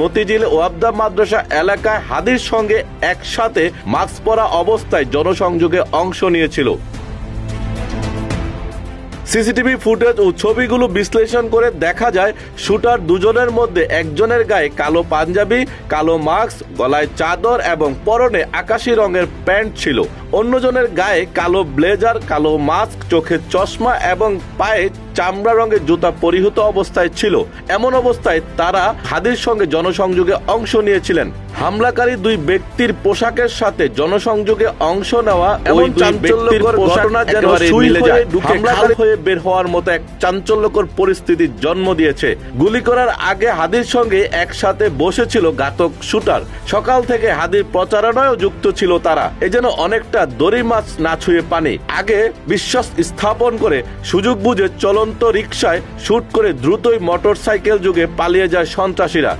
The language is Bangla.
মতিঝিল ওয়াবদা মাদ্রাসা এলাকায় হাদির সঙ্গে একসাথে মাস্ক পরা অবস্থায় জনসংযোগে অংশ নিয়েছিল। সিসিটিভি ফুটেজ ও ছবিগুলো বিশ্লেষণ করে দেখা যায় শুটার দুজনের মধ্যে একজনের গায়ে কালো পাঞ্জাবি, কালো মাস্ক, গলায় চাদর এবং পরনে আকাশি রঙের প্যান্ট ছিল। অন্যজনের গায়ে কালো ব্লেজার, কালো মাস্ক, চোখে চশমা এবং পায়ে চামড়া রঙের জুতা পরিহিত অবস্থায় ছিল। এমন অবস্থায় তারা হাদির সঙ্গে জনসংযোগে অংশ নিয়েছিলেন। হামলাকারী দুই ব্যক্তির পোশাকের সাথে জনসংযোগে অংশ নেওয়া এমন চাঞ্চল্যকর ঘটনা যেন সুই হয়ে ঢুকে খাল হয়ে বের হওয়ার মতো এক চাঞ্চল্যকর পরিস্থিতির জন্ম দিয়েছে। গুলি করার আগে হাদির সঙ্গে একসাথে বসেছিল ঘাতক শুটার। সকাল থেকে হাদির প্রচারণায়ও যুক্ত ছিল তারা। এ যেন অনেকটা দড়ি মাছ না ছুঁয়ে পানি। আগে বিশ্বাস স্থাপন করে সুযোগ বুঝে চলন্ত রিকশায় শুট করে দ্রুতই মোটরসাইকেল যুগে পালিয়ে যায় সন্ত্রাসীরা।